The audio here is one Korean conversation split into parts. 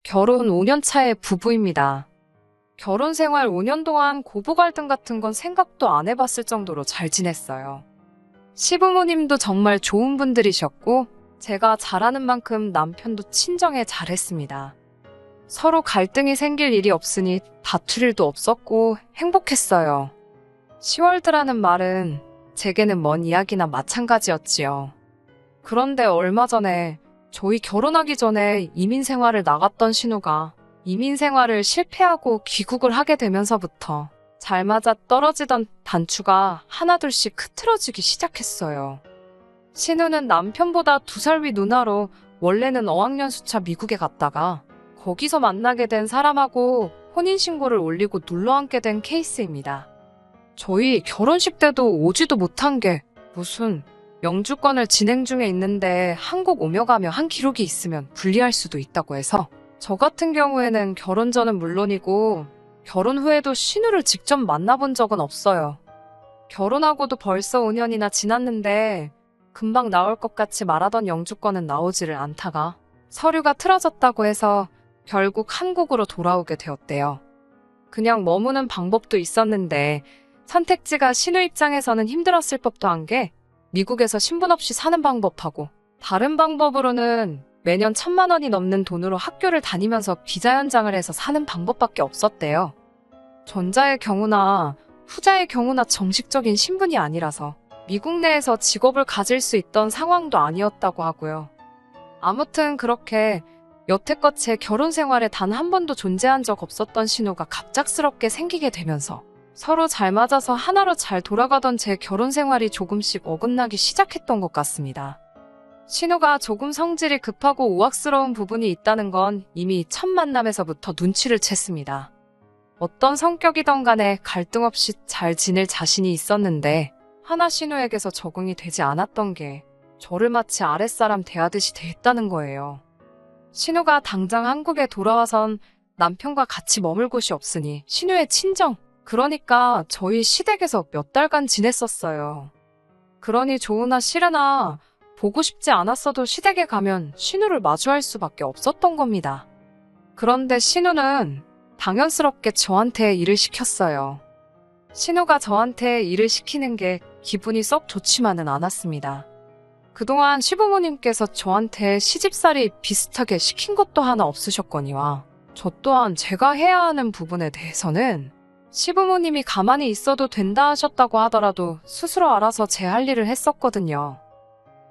결혼 5년 차의 부부입니다. 결혼 생활 5년 동안 고부 갈등 같은 건 생각도 안 해봤을 정도로 잘 지냈어요. 시부모님도 정말 좋은 분들이셨고, 제가 잘하는 만큼 남편도 친정에 잘했습니다. 서로 갈등이 생길 일이 없으니 다툴 일도 없었고 행복했어요. 10월드라는 말은 제게는 먼 이야기나 마찬가지였지요. 그런데 얼마 전에 저희 결혼하기 전에 이민 생활을 나갔던 신우가 이민 생활을 실패하고 귀국을 하게 되면서부터 잘 맞아 떨어지던 단추가 하나둘씩 흐트러지기 시작했어요. 신우는 남편보다 2살 위 누나로 원래는 어학연수차 미국에 갔다가 거기서 만나게 된 사람하고 혼인신고를 올리고 눌러앉게 된 케이스입니다. 저희 결혼식 때도 오지도 못한 게 무슨 영주권을 진행 중에 있는데 한국 오며 가며 한 기록이 있으면 불리할 수도 있다고 해서 저 같은 경우에는 결혼 전은 물론이고 결혼 후에도 신우를 직접 만나본 적은 없어요. 결혼하고도 벌써 5년이나 지났는데 금방 나올 것 같이 말하던 영주권은 나오지를 않다가 서류가 틀어졌다고 해서 결국 한국으로 돌아오게 되었대요. 그냥 머무는 방법도 있었는데 선택지가 신우 입장에서는 힘들었을 법도 한 게 미국에서 신분 없이 사는 방법하고 다른 방법으로는 매년 1,000만 원이 넘는 돈으로 학교를 다니면서 비자 연장을 해서 사는 방법밖에 없었대요. 전자의 경우나 후자의 경우나 정식적인 신분이 아니라서 미국 내에서 직업을 가질 수 있던 상황도 아니었다고 하고요. 아무튼 그렇게 여태껏 제 결혼 생활에 단 한 번도 존재한 적 없었던 신우가 갑작스럽게 생기게 되면서 서로 잘 맞아서 하나로 잘 돌아가던 제 결혼 생활이 조금씩 어긋나기 시작했던 것 같습니다. 신우가 조금 성질이 급하고 우악스러운 부분이 있다는 건 이미 첫 만남에서부터 눈치를 챘습니다. 어떤 성격이든 간에 갈등 없이 잘 지낼 자신이 있었는데 하나 신우에게서 적응이 되지 않았던 게 저를 마치 아랫사람 대하듯이 대했다는 거예요. 신우가 당장 한국에 돌아와선 남편과 같이 머물 곳이 없으니 신우의 친정, 그러니까 저희 시댁에서 몇 달간 지냈었어요. 그러니 좋으나 싫으나 보고 싶지 않았어도 시댁에 가면 신우를 마주할 수밖에 없었던 겁니다. 그런데 신우는 당연스럽게 저한테 일을 시켰어요. 신우가 저한테 일을 시키는 게 기분이 썩 좋지만은 않았습니다. 그동안 시부모님께서 저한테 시집살이 비슷하게 시킨 것도 하나 없으셨거니와 저 또한 제가 해야 하는 부분에 대해서는 시부모님이 가만히 있어도 된다 하셨다고 하더라도 스스로 알아서 제 할 일을 했었거든요.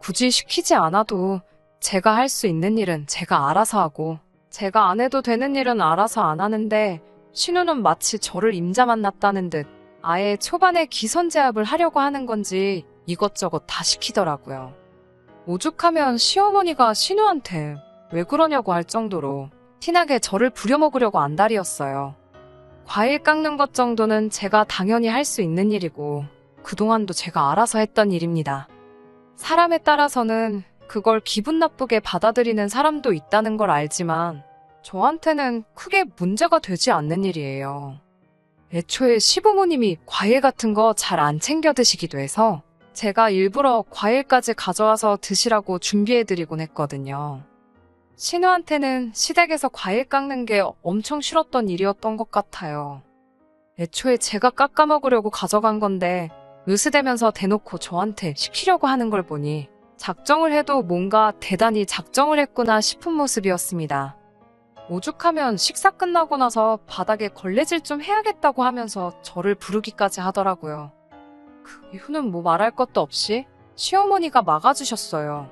굳이 시키지 않아도 제가 할 수 있는 일은 제가 알아서 하고 제가 안 해도 되는 일은 알아서 안 하는데 신우는 마치 저를 임자 만났다는 듯 아예 초반에 기선제압을 하려고 하는 건지 이것저것 다 시키더라고요. 오죽하면 시어머니가 신우한테 왜 그러냐고 할 정도로 티나게 저를 부려먹으려고 안달이었어요. 과일 깎는 것 정도는 제가 당연히 할 수 있는 일이고 그동안도 제가 알아서 했던 일입니다. 사람에 따라서는 그걸 기분 나쁘게 받아들이는 사람도 있다는 걸 알지만 저한테는 크게 문제가 되지 않는 일이에요. 애초에 시부모님이 과일 같은 거 잘 안 챙겨 드시기도 해서 제가 일부러 과일까지 가져와서 드시라고 준비해드리곤 했거든요. 신우한테는 시댁에서 과일 깎는 게 엄청 싫었던 일이었던 것 같아요. 애초에 제가 깎아 먹으려고 가져간 건데 으스대면서 대놓고 저한테 시키려고 하는 걸 보니 작정을 해도 뭔가 대단히 작정을 했구나 싶은 모습이었습니다. 오죽하면 식사 끝나고 나서 바닥에 걸레질 좀 해야겠다고 하면서 저를 부르기까지 하더라고요. 그 이후는 뭐 말할 것도 없이 시어머니가 막아주셨어요.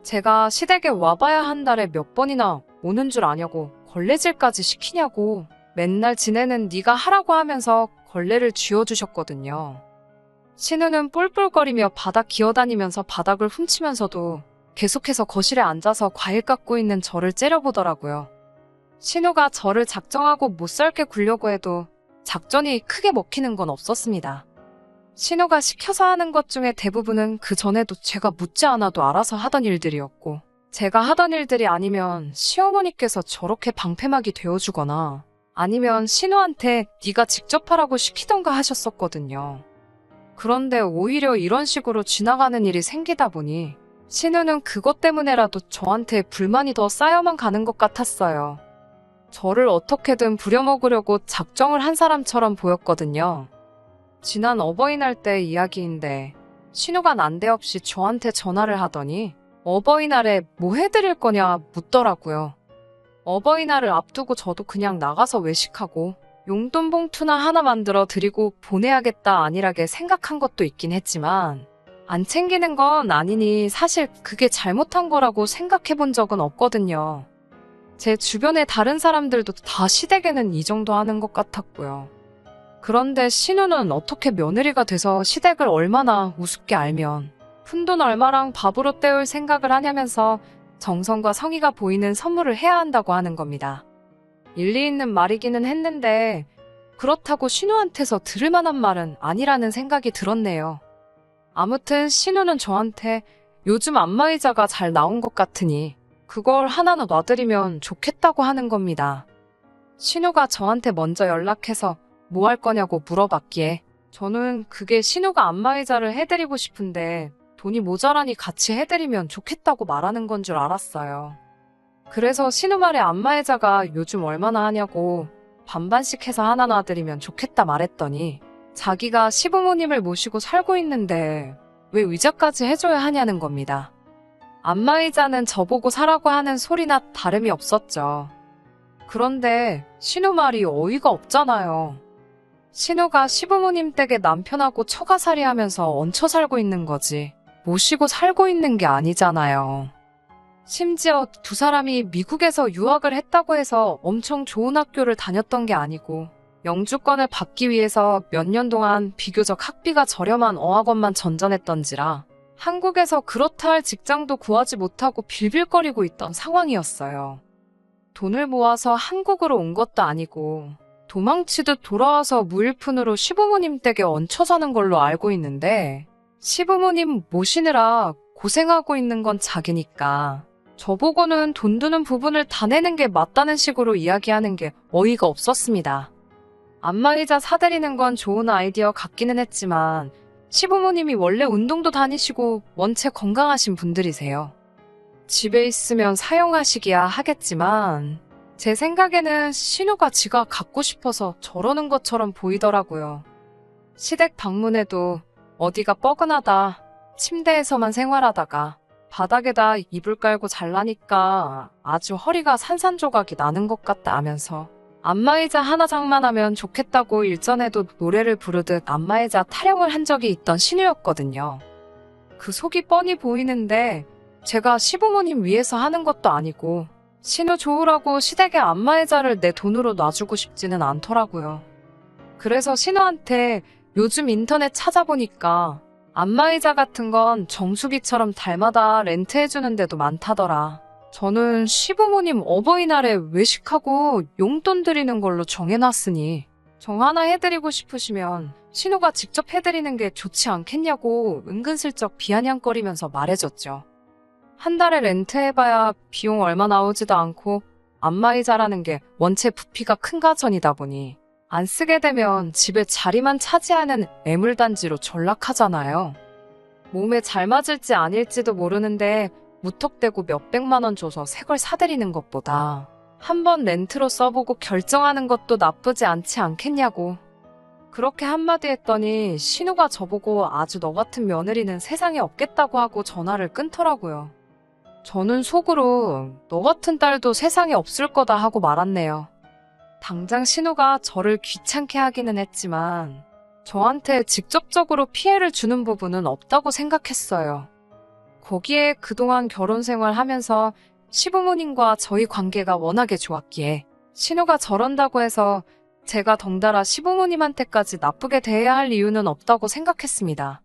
제가 시댁에 와봐야 한 달에 몇 번이나 오는 줄 아냐고 걸레질까지 시키냐고 맨날 지내는 네가 하라고 하면서 걸레를 쥐어주셨거든요. 신우는 뿔뿔거리며 바닥 기어다니면서 바닥을 훔치면서도 계속해서 거실에 앉아서 과일 깎고 있는 저를 째려보더라고요. 신우가 저를 작정하고 못살게 굴려고 해도 작전이 크게 먹히는 건 없었습니다. 신우가 시켜서 하는 것 중에 대부분은 그 전에도 제가 묻지 않아도 알아서 하던 일들이었고 제가 하던 일들이 아니면 시어머니께서 저렇게 방패막이 되어주거나 아니면 신우한테 네가 직접 하라고 시키던가 하셨었거든요. 그런데 오히려 이런 식으로 지나가는 일이 생기다 보니 신우는 그것 때문에라도 저한테 불만이 더 쌓여만 가는 것 같았어요. 저를 어떻게든 부려먹으려고 작정을 한 사람처럼 보였거든요. 지난 어버이날 때 이야기인데 신우가 난데없이 저한테 전화를 하더니 어버이날에 뭐 해드릴 거냐 묻더라고요. 어버이날을 앞두고 저도 그냥 나가서 외식하고 용돈 봉투나 하나 만들어 드리고 보내야겠다 안일하게 생각한 것도 있긴 했지만 안 챙기는 건 아니니 사실 그게 잘못한 거라고 생각해 본 적은 없거든요. 제 주변의 다른 사람들도 다 시댁에는 이 정도 하는 것 같았고요. 그런데 신우는 어떻게 며느리가 돼서 시댁을 얼마나 우습게 알면 푼돈 얼마랑 밥으로 때울 생각을 하냐면서 정성과 성의가 보이는 선물을 해야 한다고 하는 겁니다. 일리 있는 말이기는 했는데 그렇다고 신우한테서 들을 만한 말은 아니라는 생각이 들었네요. 아무튼 신우는 저한테 요즘 안마의자가 잘 나온 것 같으니 그걸 하나는 놔드리면 좋겠다고 하는 겁니다. 신우가 저한테 먼저 연락해서 뭐 할 거냐고 물어봤기에 저는 그게 신우가 안마의자를 해드리고 싶은데 돈이 모자라니 같이 해드리면 좋겠다고 말하는 건 줄 알았어요. 그래서 신우 말에 안마의자가 요즘 얼마나 하냐고 반반씩 해서 하나 놔드리면 좋겠다 말했더니 자기가 시부모님을 모시고 살고 있는데 왜 의자까지 해줘야 하냐는 겁니다. 안마의자는 저보고 사라고 하는 소리나 다름이 없었죠. 그런데 신우 말이 어이가 없잖아요. 신우가 시부모님 댁에 남편하고 처가살이 하면서 얹혀 살고 있는 거지 모시고 살고 있는 게 아니잖아요. 심지어 두 사람이 미국에서 유학을 했다고 해서 엄청 좋은 학교를 다녔던 게 아니고 영주권을 받기 위해서 몇 년 동안 비교적 학비가 저렴한 어학원만 전전했던지라 한국에서 그렇다 할 직장도 구하지 못하고 빌빌거리고 있던 상황이었어요. 돈을 모아서 한국으로 온 것도 아니고 도망치듯 돌아와서 무일푼으로 시부모님 댁에 얹혀 사는 걸로 알고 있는데 시부모님 모시느라 고생하고 있는 건 자기니까 저보고는 돈 드는 부분을 다 내는 게 맞다는 식으로 이야기하는 게 어이가 없었습니다. 안마의자 사드리는 건 좋은 아이디어 같기는 했지만 시부모님이 원래 운동도 다니시고 원체 건강하신 분들이세요. 집에 있으면 사용하시기야 하겠지만 제 생각에는 신우가 지가 갖고 싶어서 저러는 것처럼 보이더라고요. 시댁 방문해도 어디가 뻐근하다, 침대에서만 생활하다가 바닥에다 이불 깔고 잘라니까 아주 허리가 산산조각이 나는 것 같다 하면서 안마의자 하나 장만하면 좋겠다고 일전에도 노래를 부르듯 안마의자 타령을 한 적이 있던 신우였거든요. 그 속이 뻔히 보이는데 제가 시부모님 위해서 하는 것도 아니고 신우 좋으라고 시댁에 안마의자를 내 돈으로 놔주고 싶지는 않더라고요. 그래서 신우한테 요즘 인터넷 찾아보니까 안마의자 같은 건 정수기처럼 달마다 렌트해주는 데도 많다더라. 저는 시부모님 어버이날에 외식하고 용돈 드리는 걸로 정해놨으니 정 하나 해드리고 싶으시면 신우가 직접 해드리는 게 좋지 않겠냐고 은근슬쩍 비아냥거리면서 말해줬죠. 한 달에 렌트해봐야 비용 얼마 나오지도 않고 안마의자라는 게 원체 부피가 큰 가전이다 보니 안 쓰게 되면 집에 자리만 차지하는 애물단지로 전락하잖아요. 몸에 잘 맞을지 아닐지도 모르는데 무턱대고 몇백만 원 줘서 새 걸 사드리는 것보다 한번 렌트로 써보고 결정하는 것도 나쁘지 않지 않겠냐고. 그렇게 한마디 했더니 신우가 저보고 아주 너 같은 며느리는 세상에 없겠다고 하고 전화를 끊더라고요. 저는 속으로 너 같은 딸도 세상에 없을 거다 하고 말았네요. 당장 신우가 저를 귀찮게 하기는 했지만 저한테 직접적으로 피해를 주는 부분은 없다고 생각했어요. 거기에 그동안 결혼 생활하면서 시부모님과 저희 관계가 워낙에 좋았기에 신우가 저런다고 해서 제가 덩달아 시부모님한테까지 나쁘게 대해야 할 이유는 없다고 생각했습니다.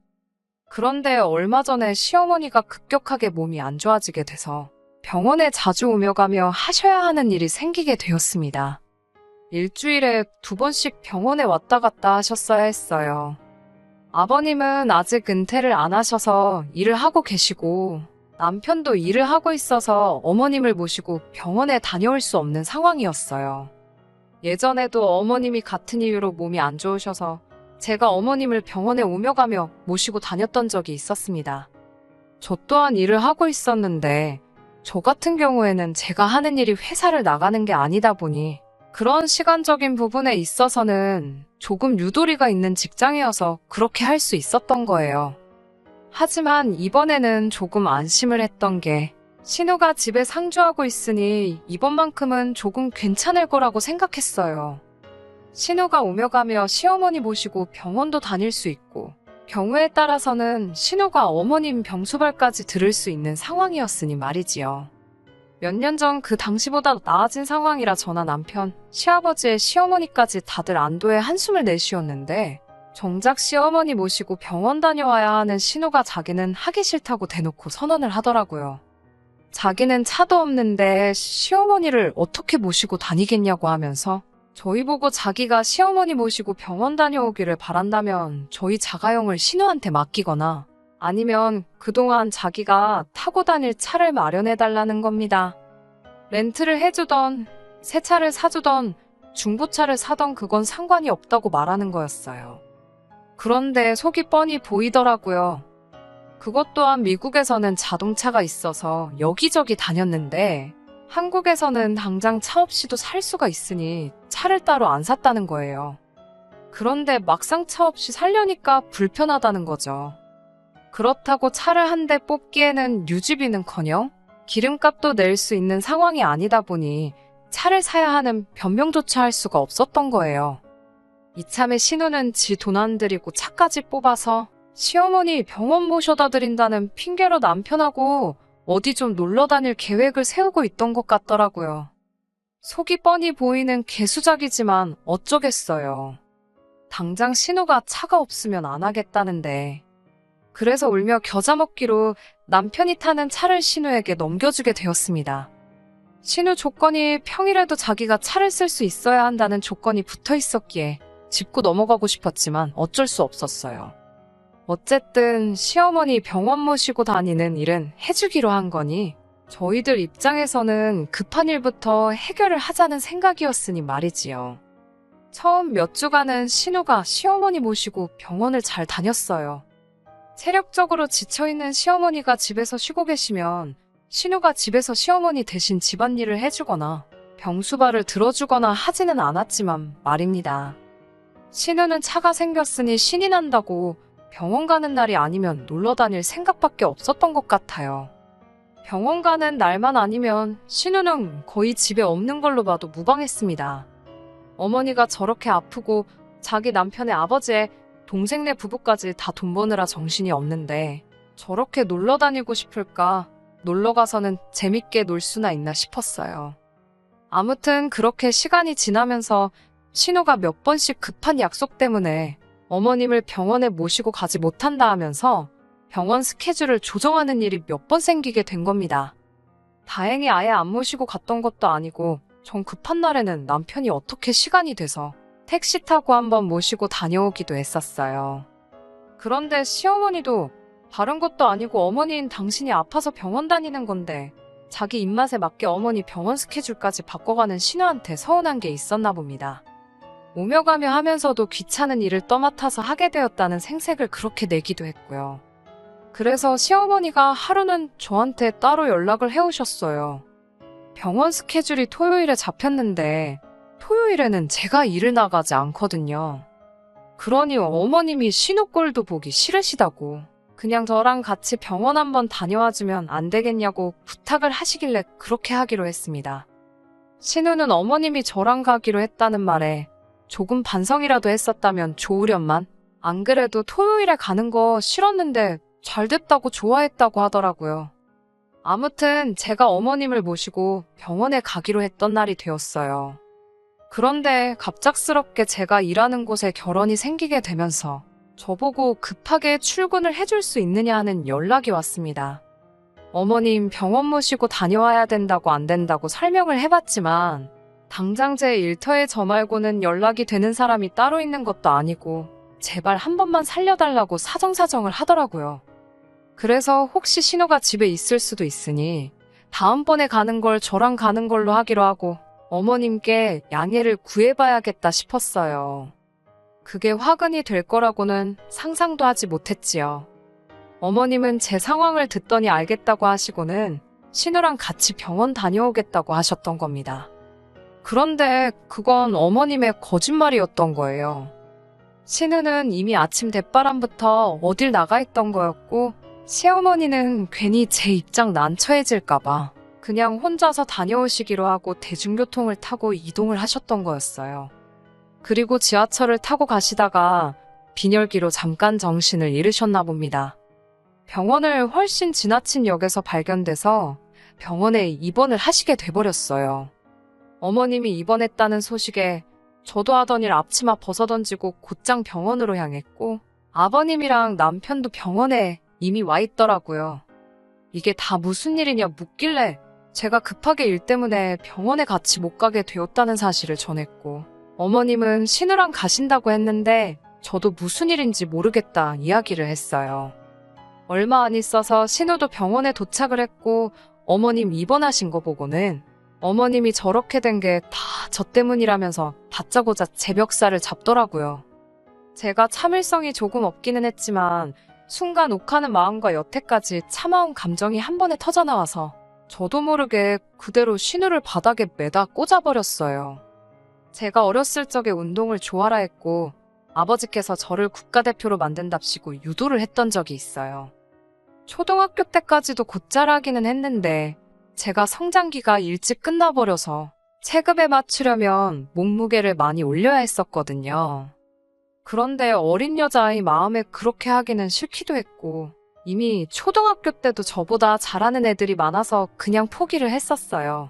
그런데 얼마 전에 시어머니가 급격하게 몸이 안 좋아지게 돼서 병원에 자주 오며 가며 하셔야 하는 일이 생기게 되었습니다. 일주일에 2번씩 병원에 왔다 갔다 하셨어야 했어요. 아버님은 아직 은퇴를 안 하셔서 일을 하고 계시고 남편도 일을 하고 있어서 어머님을 모시고 병원에 다녀올 수 없는 상황이었어요. 예전에도 어머님이 같은 이유로 몸이 안 좋으셔서 제가 어머님을 병원에 오며 가며 모시고 다녔던 적이 있었습니다. 저 또한 일을 하고 있었는데 저 같은 경우에는 제가 하는 일이 회사를 나가는 게 아니다 보니 그런 시간적인 부분에 있어서는 조금 유도리가 있는 직장이어서 그렇게 할 수 있었던 거예요. 하지만 이번에는 조금 안심을 했던 게 신우가 집에 상주하고 있으니 이번만큼은 조금 괜찮을 거라고 생각했어요. 신우가 오며 가며 시어머니 모시고 병원도 다닐 수 있고 경우에 따라서는 신우가 어머님 병수발까지 들을 수 있는 상황이었으니 말이지요. 몇 년 전 그 당시보다 나아진 상황이라 저나 남편, 시아버지의 시어머니까지 다들 안도의 한숨을 내쉬었는데 정작 시어머니 모시고 병원 다녀와야 하는 신우가 자기는 하기 싫다고 대놓고 선언을 하더라고요. 자기는 차도 없는데 시어머니를 어떻게 모시고 다니겠냐고 하면서 저희 보고 자기가 시어머니 모시고 병원 다녀오기를 바란다면 저희 자가용을 신우한테 맡기거나 아니면 그동안 자기가 타고 다닐 차를 마련해달라는 겁니다. 렌트를 해주던, 새 차를 사주던, 중고차를 사던 그건 상관이 없다고 말하는 거였어요. 그런데 속이 뻔히 보이더라고요. 그것 또한 미국에서는 자동차가 있어서 여기저기 다녔는데 한국에서는 당장 차 없이도 살 수가 있으니 차를 따로 안 샀다는 거예요. 그런데 막상 차 없이 살려니까 불편하다는 거죠. 그렇다고 차를 한 대 뽑기에는 유지비는커녕 기름값도 낼 수 있는 상황이 아니다 보니 차를 사야 하는 변명조차 할 수가 없었던 거예요. 이참에 신우는 지 돈 안 들이고 차까지 뽑아서 시어머니 병원 모셔다 드린다는 핑계로 남편하고 어디 좀 놀러 다닐 계획을 세우고 있던 것 같더라고요. 속이 뻔히 보이는 개수작이지만 어쩌겠어요. 당장 신우가 차가 없으면 안 하겠다는데. 그래서 울며 겨자 먹기로 남편이 타는 차를 신우에게 넘겨주게 되었습니다. 신우 조건이 평일에도 자기가 차를 쓸 수 있어야 한다는 조건이 붙어 있었기에 짚고 넘어가고 싶었지만 어쩔 수 없었어요. 어쨌든 시어머니 병원 모시고 다니는 일은 해주기로 한 거니 저희들 입장에서는 급한 일부터 해결을 하자는 생각이었으니 말이지요. 처음 몇 주간은 신우가 시어머니 모시고 병원을 잘 다녔어요. 체력적으로 지쳐있는 시어머니가 집에서 쉬고 계시면 신우가 집에서 시어머니 대신 집안일을 해주거나 병수발을 들어주거나 하지는 않았지만 말입니다. 신우는 차가 생겼으니 신이 난다고 병원 가는 날이 아니면 놀러 다닐 생각밖에 없었던 것 같아요. 병원 가는 날만 아니면 신우는 거의 집에 없는 걸로 봐도 무방했습니다. 어머니가 저렇게 아프고 자기 남편의 아버지의 동생네 부부까지 다 돈 버느라 정신이 없는데 저렇게 놀러 다니고 싶을까? 놀러 가서는 재밌게 놀 수나 있나 싶었어요. 아무튼 그렇게 시간이 지나면서 신우가 몇 번씩 급한 약속 때문에 어머님을 병원에 모시고 가지 못한다 하면서 병원 스케줄을 조정하는 일이 몇 번 생기게 된 겁니다. 다행히 아예 안 모시고 갔던 것도 아니고 정 급한 날에는 남편이 어떻게 시간이 돼서 택시 타고 한번 모시고 다녀오기도 했었어요. 그런데 시어머니도 다른 것도 아니고 어머니인 당신이 아파서 병원 다니는 건데 자기 입맛에 맞게 어머니 병원 스케줄까지 바꿔가는 신우한테 서운한 게 있었나 봅니다. 오며 가며 하면서도 귀찮은 일을 떠맡아서 하게 되었다는 생색을 그렇게 내기도 했고요. 그래서 시어머니가 하루는 저한테 따로 연락을 해오셨어요. 병원 스케줄이 토요일에 잡혔는데 토요일에는 제가 일을 나가지 않거든요. 그러니 어머님이 신우 꼴도 보기 싫으시다고 그냥 저랑 같이 병원 한번 다녀와주면 안 되겠냐고 부탁을 하시길래 그렇게 하기로 했습니다. 신우는 어머님이 저랑 가기로 했다는 말에 조금 반성이라도 했었다면 좋으련만 안 그래도 토요일에 가는 거 싫었는데 잘 됐다고 좋아했다고 하더라고요. 아무튼 제가 어머님을 모시고 병원에 가기로 했던 날이 되었어요. 그런데 갑작스럽게 제가 일하는 곳에 결혼이 생기게 되면서 저보고 급하게 출근을 해줄 수 있느냐 하는 연락이 왔습니다. 어머님 병원 모시고 다녀와야 된다고 안 된다고 설명을 해봤지만 당장 제 일터에 저 말고는 연락이 되는 사람이 따로 있는 것도 아니고 제발 한 번만 살려달라고 사정사정을 하더라고요. 그래서 혹시 신우가 집에 있을 수도 있으니 다음번에 가는 걸 저랑 가는 걸로 하기로 하고 어머님께 양해를 구해봐야겠다 싶었어요. 그게 화근이 될 거라고는 상상도 하지 못했지요. 어머님은 제 상황을 듣더니 알겠다고 하시고는 신우랑 같이 병원 다녀오겠다고 하셨던 겁니다. 그런데 그건 어머님의 거짓말이었던 거예요. 신우는 이미 아침 대바람부터 어딜 나가 있던 거였고, 시어머니는 괜히 제 입장 난처해질까봐 그냥 혼자서 다녀오시기로 하고 대중교통을 타고 이동을 하셨던 거였어요. 그리고 지하철을 타고 가시다가 빈혈기로 잠깐 정신을 잃으셨나 봅니다. 병원을 훨씬 지나친 역에서 발견돼서 병원에 입원을 하시게 돼버렸어요. 어머님이 입원했다는 소식에 저도 하던 일 앞치마 벗어던지고 곧장 병원으로 향했고, 아버님이랑 남편도 병원에 이미 와 있더라고요. 이게 다 무슨 일이냐 묻길래 제가 급하게 일 때문에 병원에 같이 못 가게 되었다는 사실을 전했고, 어머님은 신우랑 가신다고 했는데 저도 무슨 일인지 모르겠다 이야기를 했어요. 얼마 안 있어서 신우도 병원에 도착을 했고, 어머님 입원하신 거 보고는 어머님이 저렇게 된 게 다 저 때문이라면서 다짜고짜 제 멱살을 잡더라고요. 제가 참을성이 조금 없기는 했지만 순간 욱하는 마음과 여태까지 참아온 감정이 한 번에 터져나와서 저도 모르게 그대로 신우를 바닥에 매다 꽂아버렸어요. 제가 어렸을 적에 운동을 좋아라 했고 아버지께서 저를 국가대표로 만든답시고 유도를 했던 적이 있어요. 초등학교 때까지도 곧잘 하기는 했는데 제가 성장기가 일찍 끝나버려서 체급에 맞추려면 몸무게를 많이 올려야 했었거든요. 그런데 어린 여자아이 마음에 그렇게 하기는 싫기도 했고, 이미 초등학교 때도 저보다 잘하는 애들이 많아서 그냥 포기를 했었어요.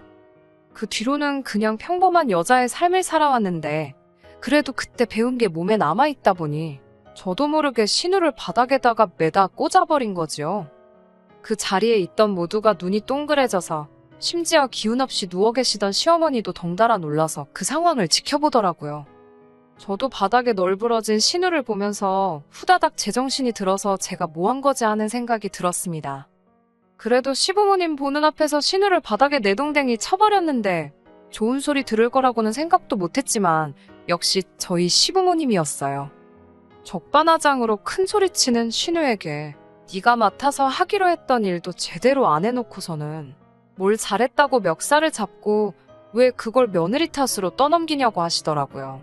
그 뒤로는 그냥 평범한 여자의 삶을 살아왔는데, 그래도 그때 배운 게 몸에 남아있다 보니 저도 모르게 신우를 바닥에다가 매다 꽂아버린 거지요. 그 자리에 있던 모두가 눈이 동그래져서 심지어 기운 없이 누워 계시던 시어머니도 덩달아 놀라서 그 상황을 지켜보더라고요. 저도 바닥에 널브러진 신우를 보면서 후다닥 제정신이 들어서 제가 뭐 한 거지 하는 생각이 들었습니다. 그래도 시부모님 보는 앞에서 신우를 바닥에 내동댕이 쳐버렸는데 좋은 소리 들을 거라고는 생각도 못했지만 역시 저희 시부모님이었어요. 적반하장으로 큰 소리치는 신우에게 네가 맡아서 하기로 했던 일도 제대로 안 해놓고서는 뭘 잘했다고 멱살을 잡고 왜 그걸 며느리 탓으로 떠넘기냐고 하시더라고요.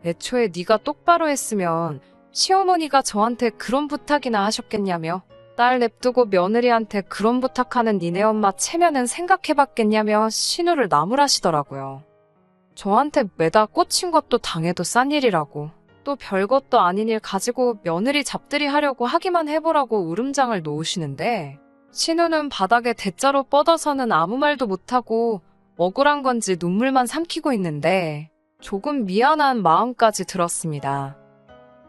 애초에 네가 똑바로 했으면 시어머니가 저한테 그런 부탁이나 하셨겠냐며, 딸 냅두고 며느리한테 그런 부탁하는 니네 엄마 체면은 생각해봤겠냐며 신우를 나무라시더라고요. 저한테 매다 꽂힌 것도 당해도 싼 일이라고, 또 별것도 아닌 일 가지고 며느리 잡들이 하려고 하기만 해보라고 울음장을 놓으시는데, 신우는 바닥에 대자로 뻗어서는 아무 말도 못하고 억울한 건지 눈물만 삼키고 있는데 조금 미안한 마음까지 들었습니다.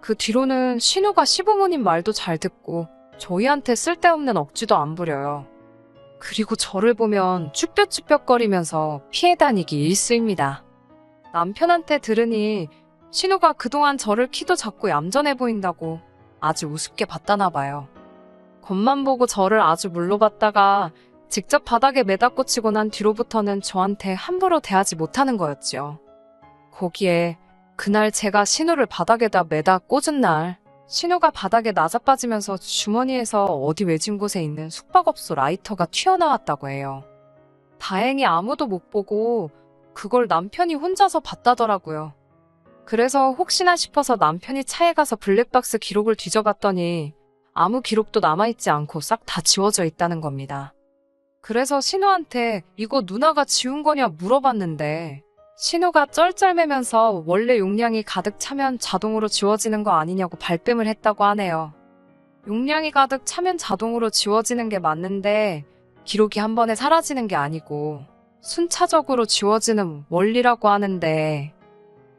그 뒤로는 신우가 시부모님 말도 잘 듣고 저희한테 쓸데없는 억지도 안 부려요. 그리고 저를 보면 쭈뼛쭈뼛거리면서 피해 다니기 일쑤입니다. 남편한테 들으니 신우가 그동안 저를 키도 작고 얌전해 보인다고 아주 우습게 봤다나 봐요. 겉만 보고 저를 아주 물로 봤다가 직접 바닥에 매다 꽂히고 난 뒤로부터는 저한테 함부로 대하지 못하는 거였지요. 거기에 그날 제가 신우를 바닥에다 매다 꽂은 날, 신우가 바닥에 나자빠지면서 주머니에서 어디 외진 곳에 있는 숙박업소 라이터가 튀어나왔다고 해요. 다행히 아무도 못 보고 그걸 남편이 혼자서 봤다더라고요. 그래서 혹시나 싶어서 남편이 차에 가서 블랙박스 기록을 뒤져봤더니 아무 기록도 남아있지 않고 싹 다 지워져 있다는 겁니다. 그래서 신우한테 이거 누나가 지운 거냐 물어봤는데 신우가 쩔쩔매면서 원래 용량이 가득 차면 자동으로 지워지는 거 아니냐고 발뺌을 했다고 하네요. 용량이 가득 차면 자동으로 지워지는 게 맞는데 기록이 한 번에 사라지는 게 아니고 순차적으로 지워지는 원리라고 하는데,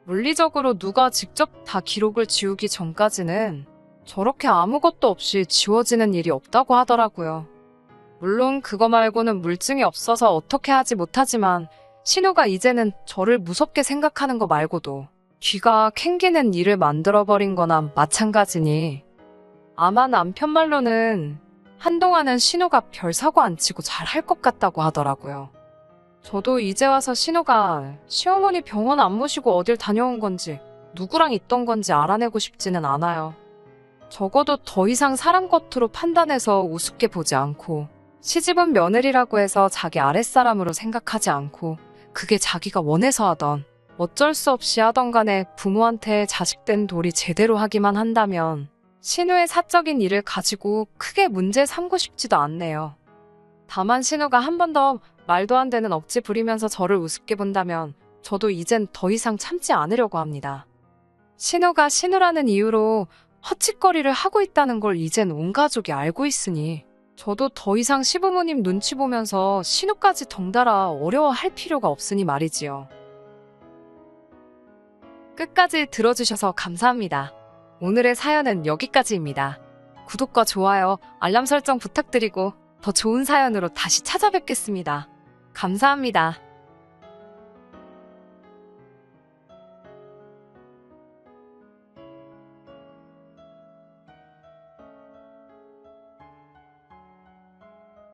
물리적으로 누가 직접 다 기록을 지우기 전까지는 저렇게 아무것도 없이 지워지는 일이 없다고 하더라고요. 물론 그거 말고는 물증이 없어서 어떻게 하지 못하지만 신우가 이제는 저를 무섭게 생각하는 거 말고도 귀가 캥기는 일을 만들어버린 거나 마찬가지니, 아마 남편 말로는 한동안은 신우가 별 사고 안 치고 잘 할 것 같다고 하더라고요. 저도 이제 와서 신우가 시어머니 병원 안 모시고 어딜 다녀온 건지 누구랑 있던 건지 알아내고 싶지는 않아요. 적어도 더 이상 사람 겉으로 판단해서 우습게 보지 않고 시집은 며느리라고 해서 자기 아랫사람으로 생각하지 않고 그게 자기가 원해서 하던 어쩔 수 없이 하던 간에 부모한테 자식된 도리 제대로 하기만 한다면 신우의 사적인 일을 가지고 크게 문제 삼고 싶지도 않네요. 다만 신우가 한 번 더 말도 안 되는 억지 부리면서 저를 우습게 본다면 저도 이젠 더 이상 참지 않으려고 합니다. 신우가 신우라는 이유로 헛짓거리를 하고 있다는 걸 이젠 온 가족이 알고 있으니 저도 더 이상 시부모님 눈치 보면서 신우까지 덩달아 어려워할 필요가 없으니 말이지요. 끝까지 들어주셔서 감사합니다. 오늘의 사연은 여기까지입니다. 구독과 좋아요, 알람 설정 부탁드리고 더 좋은 사연으로 다시 찾아뵙겠습니다. 감사합니다.